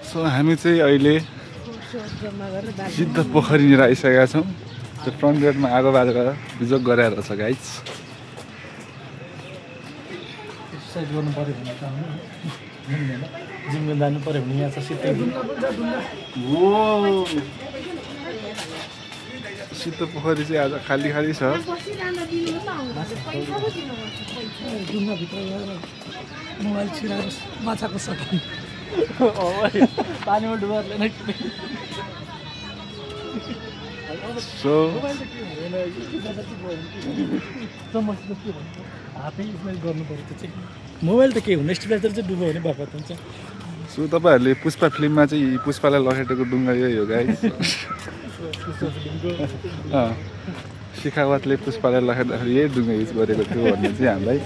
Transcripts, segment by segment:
So हामी चाहिँ अहिले सिद्ध पोखरीनिर आइसकेका छौँ। त्यो फ्रन्ट गेटमा आगो बाजेर बिजोग गरेर छ गाइज। एक्सर्साइज गर्नु पर्यो भने त जिममा जानु पर्यो भने यहाँ छ सिधै सिद्ध पोखरी चाहिँ आज खाली खाली छ। ढुङ्गाभित्र गएर मोबाइल छिराएर माछाको सकिन पानीमा डुबाएर नै सो हातै स्मेल गर्नु पर्यो त्यो चाहिँ मोबाइल त के हुने स्टेबलाइजर चाहिँ डुब्यो भने बर्बाद हुन्छ। सो तपाईँहरूले पुष्पा फिल्ममा चाहिँ पुष्पालाई लखेटेको डुङ्गा यही हो गाइज। शेखावतले पुष्पालाई लखेट्दाखेरि यही डुङ्गा युज गरेको थियो भन्ने चाहिँ हामीलाई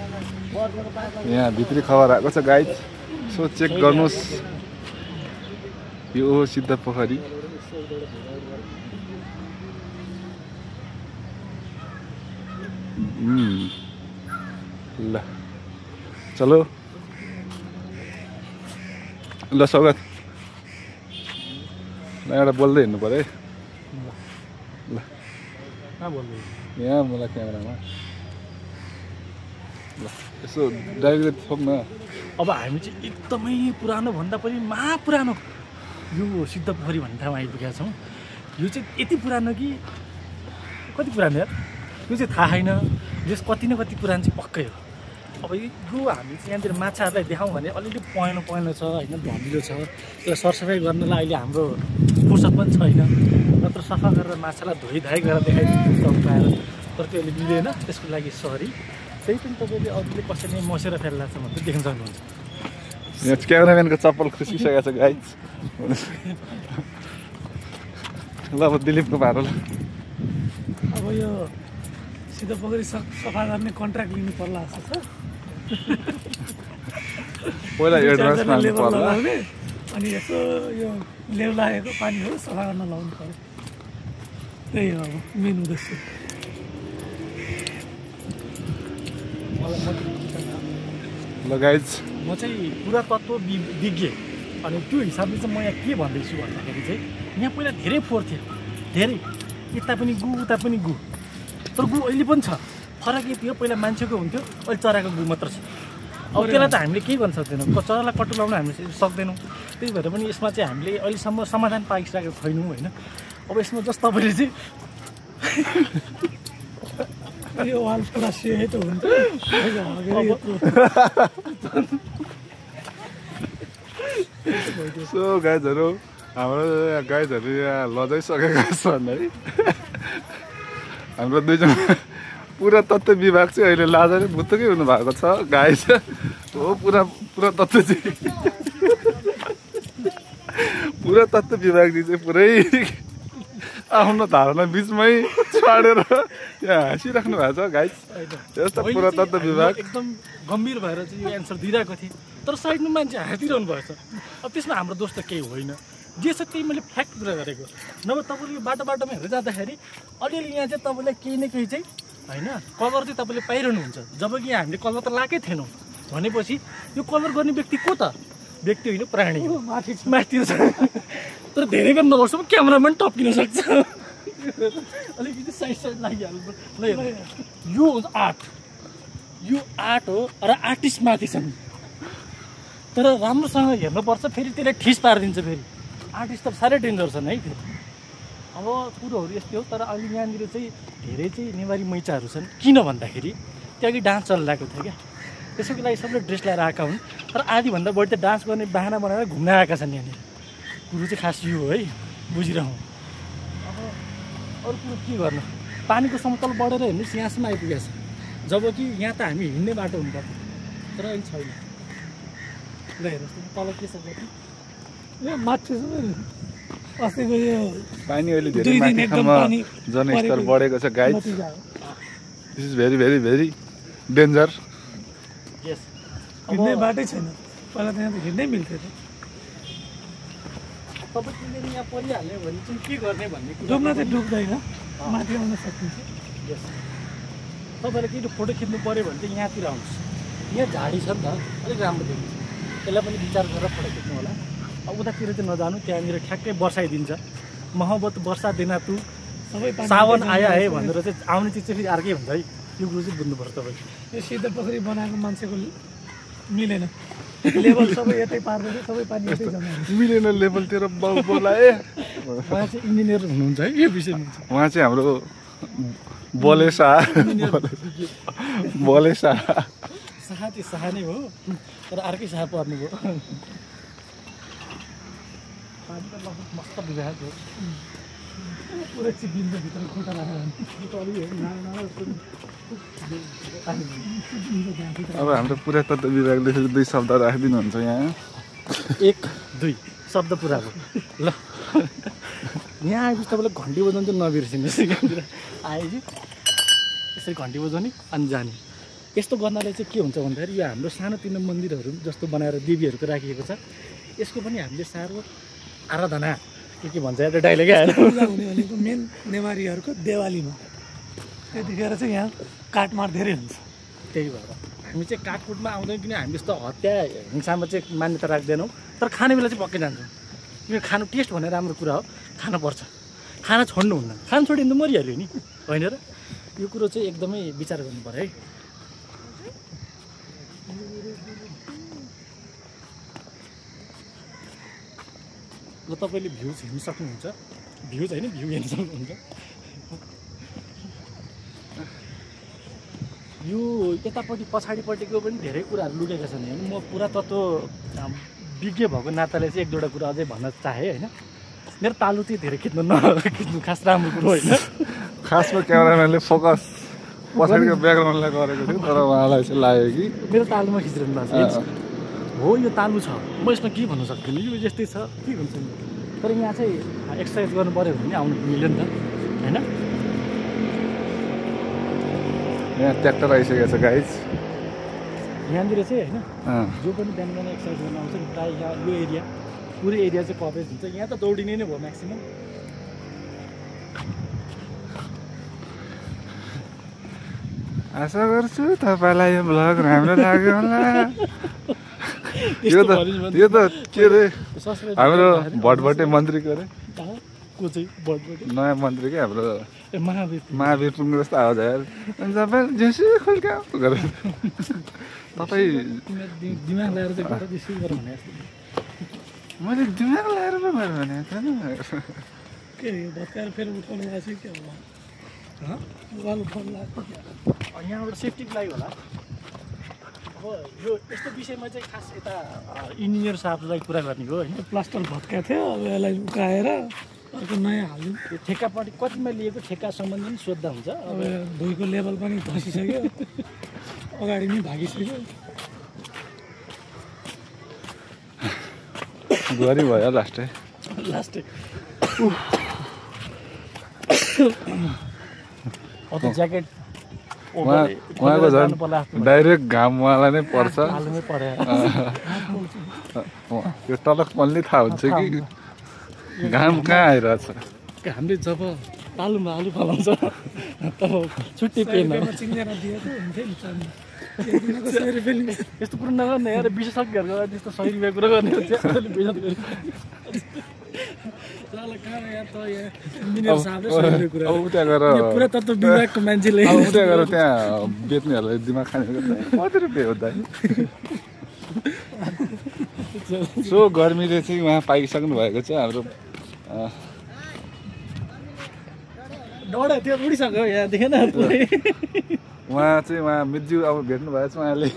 यहाँ भित्री खबर आएको छ गाइज। सो चेक गर्नुहोस्, यो हो सिद्ध पोखरी। ल चलो ल सौगात ल एउटा बोल्दै हिँड्नु पऱ्यो है। ल यहाँ मलाई क्यामेरामा ल यसो डाइरेक्ट थोक्न। अब हामी चाहिँ एकदमै पुरानो भन्दा पनि महापुरानो यो सिद्ध पोखरी भन्ने ठाउँमा आइपुगेका छौँ। यो चाहिँ यति पुरानो कि कति पुरानो यार यो चाहिँ थाहा छैन। यस कति न कति पुरानो चाहिँ पक्कै हो। अब यो हामी चाहिँ यहाँनिर माछाहरूलाई देखाउँ भने अलिअलि पहेँलो पहेँलो छ होइन, धमिलो छ। त्यसलाई सरसफाइ गर्नलाई अहिले हाम्रो फुर्सद पनि छैन। नत्र सफा गरेर माछालाई धोइधाइ गरेर देखाइदिनु पाएर, तर त्यो अहिले मिलेन। त्यसको लागि सरी। त्यही पनि तपाईँले अरूले कसैले मसेर फेर्ला छ भने देख्न सक्नुहुन्छ। यहाँ क्यामेराम्यानको चप्पल खुसिसकेको छ गाइज। ल अब दिलीपको भारो ल। अब यो सिद्ध पोखरी सफा गर्ने कन्ट्र्याक्ट लिनु पर्ला जस्तो छ। पहिला एडभान्स माग्नु पर्ला अनि यसो यो लेउ लागेको पानीहरू सफा गर्न लाउनु पर्यो। त्यही हो अब मेन उद्देश्य। ल गाइज म चाहिँ पुरातत्व विज्ञ अनि त्यो हिसाबले चाहिँ म यहाँ के भन्दैछु भन्दाखेरि चाहिँ यहाँ पहिला धेरै फोहोर थियो, धेरै यता पनि गु उता पनि गु। तर गु अहिले पनि छ। फरक यति हो, पहिला मान्छेको हुन्थ्यो, अहिले चराको गु मात्र छ। अब त्यसलाई त हामीले केही गर्न सक्दैनौँ, चरालाई कटु लाउन हामीले सक्दैनौँ। त्यही भएर पनि यसमा चाहिँ हामीले अहिलेसम्म समाधान पाइसकेको छैनौँ होइन। अब यसमा जस्तो तपाईँले चाहिँ यो वाल पुरा सेतो हुन्छ। सो गाइजहरू हाम्रो गाइजहरू यहाँ लजाइसकेका छन् है। हाम्रो दुईजना पुरातत्व विभाग चाहिँ अहिले लाजाले भुत्तकै हुनुभएको छ गाइज। हो पुरातत्व चाहिँ पुरातत्व विभागले चाहिँ पुरै आफ्नो धारणा बिचमै छाडेर यहाँ हाँसिराख्नु भएको छ गाइज। यस्तो पुरातत्व विभाग एकदम गम्भीर भएर चाहिँ यो एन्सर दिइरहेको थिएँ, तर साइडमा मान्छे हाँसिरहनु भएछ। अब त्यसमा हाम्रो दोष त केही होइन। जे छ त्यही मैले फ्याक्ट कुरा गरेको। नभए तपाईँले यो बाटोमा हेरेर जाँदाखेरि अलिअलि यहाँ चाहिँ तपाईँलाई केही न केही चाहिँ होइन कलर चाहिँ तपाईँले पाइरहनुहुन्छ। जब कि हामीले कलर त लाएकै थिएनौँ भनेपछि यो कलर गर्ने व्यक्ति को त? व्यक्ति होइन, प्राणी हो। माथि छ तर धेरै बेर नबस्छ क्यामेरामा टप्किन सक्छ। अलिकति साइड लागिहाल्नु। ल यो आर्ट, यो आर्ट हो र आर्टिस्ट माथि छन्। तर राम्रोसँग हेर्नुपर्छ, फेरि त्यसलाई ठिस पारिदिन्छ। फेरि आर्टिस्ट त साह्रै डेन्जर छन् है। फेरि अब कुरोहरू यस्तै हो। तर अहिले यहाँनिर चाहिँ धेरै चाहिँ नेवारी मैचाहरू छन्। किन भन्दाखेरि त्यो अघि डान्स चलिरहेको थियो क्या, त्यसैको लागि सबले ड्रेस लगाएर आएका हुन्। तर आधीभन्दा बढी त डान्स गर्ने बाहना बनाएर घुम्न आएका छन् यहाँनिर। कुरो चाहिँ खास यो हो है, बुझिरहँ। अब अरू कुरो के गर्नु, पानीको समतल बढेर हेर्नुहोस् यहाँसम्म आइपुगेको छ। जब कि यहाँ त हामी हिँड्ने बाटो हुनुपर्छ, तर अहिले छैन। ल हेर्नुहोस् तल के छ यो माथि अस्तिको यो पानी अहिले धेरै माथिसम्म जनस्तर बढेको छ guys. This is very very very danger. यस हिँड्ने बाटै छैन। पहिला त यहाँ त हिँड्नै मिल्थ्यो। तपाईँले यहाँ परिहाल्यो भने चाहिँ के गर्ने भन्ने डुब्न चाहिँ डुब्दैन, माथि आउन सकिन्छ। यस तपाईँले केही फोटो खिच्नु पऱ्यो भने चाहिँ यहाँतिर आउनुहोस्। यहाँ झाडी छ नि त, अलिक राम्रो देखिन्छ। त्यसलाई पनि विचार गरेर फोटो खिच्नु होला। अब उतातिर चाहिँ नजानु, त्यहाँनिर ठ्याक्कै बर्साइदिन्छ। मोहब्बत वर्षा देना तू सावन आया है भनेर चाहिँ आउने चिज चाहिँ फेरि अर्कै हुन्छ है। यो कुरो चाहिँ बुझ्नुपर्छ तपाईँ। यो सिधा पोखरी बनाएको मान्छेको मिलेन, लेभल सबै यतै पार्दैन, सबै पानी यतै जम्मा हुन्छ। मिलेन लेभलतिर बोलाए। उहाँ चाहिँ इन्जिनियर हुनुहुन्छ है यो विषयमा। उहाँ चाहिँ हाम्रो बलेसा बलेसा शाह चाहिँ शाह नै हो, तर अर्कै शाह पर्नुभयो। पानी त मस्त बिगाएको थियो, पुरै चिप्लिन्छ भित्र खुट्टा राखेर। अब हाम्रो पुरातत्व विभागले 2 शब्द राखिदिनुहुन्छ यहाँ। 1 2 शब्द पुरा भयो ल। यहाँ आएपछि तपाईँलाई घन्टी बजाउनु चाहिँ नबिर्सिनुहोस्। यहाँतिर आएपछि यसरी घन्टी बजाउने अनि जाने। यस्तो गर्नाले चाहिँ के हुन्छ भन्दाखेरि यो हाम्रो सानोतिनो मन्दिरहरू जस्तो बनाएर देवीहरूको राखिएको छ, यसको पनि हामीले साह्रो आराधना के भन्छ यहाँ त डाइलेगै आएर पूजा हुने भनेको मेन नेवारीहरूको देवालीमा, त्यतिखेर चाहिँ यहाँ काटमार धेरै हुन्छ। त्यही भएर हामी चाहिँ काटकुटमा आउँदैन, किन हामी जस्तो हत्या हिंसामा चाहिँ मान्यता राख्दैनौँ। तर खाने बेला चाहिँ पक्कै जान्छौँ, किन खानु टेस्ट भन्ने राम्रो कुरा हो, खानुपर्छ। खाना छोड्नु हुन्न, खाना छोड्यो भने त मरिहाल्यो नि, होइन र? यो कुरो चाहिँ एकदमै विचार गर्नु पर्यो है। ल तपाईँले भ्युज हेर्नु सक्नुहुन्छ, भ्युज होइन भ्यू हेर्नु सक्नुहुन्छ। यो यतापट्टि पछाडिपट्टिको पनि धेरै कुराहरू लुकेका छन्। होइन, म पुरातत्व विज्ञ भएको नाताले चाहिँ 1-2वटा कुरा अझै भन्न चाहेँ। होइन, मेरो तालु चाहिँ धेरै खिच्नु खास राम्रो कुरो होइन। खासमा क्यामेराम्यानले फोकस पछाडिको ब्याकग्राउन्डलाई गरेको थियो, तर उहाँलाई चाहिँ लाग्यो कि मेरो तालुमा खिचिरहनु भएको छ। हो यो तालु छ, म यसमा के भन्नु सक्दिनँ, यो यस्तै छ के हुन्छ। तर यहाँ चाहिँ एक्सर्साइज गर्नु पऱ्यो भने आउनु मिल्यो नि त, होइन? यहाँ ट्र्याक्टर आइसकेको छ गाइज यहाँनिर चाहिँ। होइन, जो पनि बिहान बिहान एक्सर्साइज गर्न आउँछ नि, प्रायः यहाँ यो एरिया पुरै एरिया चाहिँ कभरेज हुन्छ। यहाँ त दौडिने नै भयो म्याक्सिमम्। आशा गर्छु तपाईँलाई यो भ्लग राम्रो लाग्यो होला। यो त के अरे हाम्रो भटभटे मन्त्रीको अरे को चाहिँ भटभटे नयाँ मन्त्री क्या हाम्रो महावीर पुङ्गो जस्तो आवाज आयो। अनि तपाईँ जेसु खुल्का गरेर तपाईँ दिमाग लगाएर चाहिँ गरेर जेसु गर भने जस्तो। मैले दिमाग लगाएर पो गरेँ भनेको थिएन। के भत्काएर फेरि उठाउनु भएको छ क्या उठाउनु लाग्छ। यहाँबाट सेफ्टीको लागि होला। अब यो यस्तो विषयमा चाहिँ खास यता इन्जिनियर साहबलाई कुरा गर्ने हो। होइन, प्लास्टर भत्काएको थियो, अब यसलाई उकाएर अर्को नयाँ हाल्यो। त्यो ठेक्कापट्टि कतिमा लिएको ठेक्का सम्बन्धी पनि सोद्धा हुन्छ। अब भुइँको लेभल पनि धसिसक्यो, अगाडि नै भागिसक्यो। गरी भयो लास्टै अब ज्याकेट उहाँको झन् डाइरेक्ट घाम उहाँलाई नै पर्छ। यो टलकपनले थाहा हुन्छ कि घाम कहाँ आइरहेछ। हामीले जब तालुमा आलु फलाउँछ तब छुट्टी पेन चिनेर दिएको हुन्थ्यो नि। यस्तो कुरो नगर्ने यार, विशेषज्ञहरूको त्यस्तो 100 रुपियाँ कुरा गर्ने पुरातत्व विभागको मान्छेले उता गएर त्यहाँ बेच्नेहरूलाई दिमाग खाने कति रुपियाँ हो दाइ। सो गर्मीले चाहिँ उहाँ पाइसक्नु भएको छ। हाम्रो डढा त्यो उडिसक्यो यहाँ देखेन उहाँ मिज्यू अब भेट्नु भएछ उहाँले।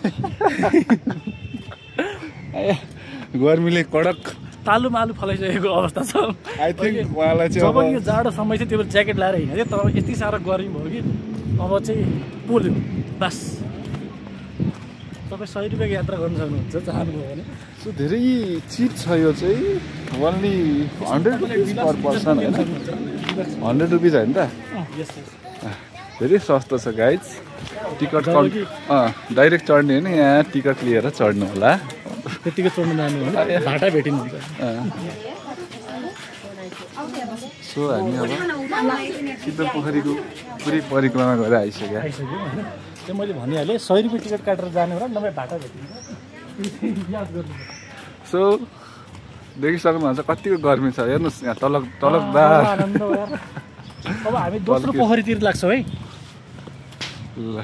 गर्मीले कडक तालुमा आलु फलाइसकेको अवस्था छ। आई थिङ्क उहाँलाई चाहिँ जब यो जाडो समय चाहिँ त्यो ज्याकेट लगाएर हिँड्यो तर यति साह्रो गर्मी भयो कि अब चाहिँ पोल्यो बस। तपाईँ 100 रुपियाँको यात्रा गर्न सक्नुहुन्छ चाहनुभयो भने। सो धेरै चिप छ यो चाहिँ, ओन्ली 100 रुपिस पर पर्सन होइन, 100 रुपिस होइन त, धेरै सस्तो छ गाइज। टिकट डाइरेक्ट चढ्ने होइन, यहाँ टिकट लिएर चढ्नु होला। त्यतिकै चढ्नु जानु हो भने भाटा भेटिनुहुन्छ। सो हामी अब सिद्ध पोखरीको पुरै परिक्रमा गरेर आइसक्यो होइन। त्यो मैले भनिहालेँ 100 रुपियाँ टिकट काटेर जाने होला, नभए भाटा भेटिन्छ, याद गर्नु। सो देखिसक्नुहुन्छ कतिको गर्मी छ हेर्नुहोस् यहाँ तलक आनन्द हो यार। अब हामी दोस्रो पोखरीतिर लाग्छौँ है। ल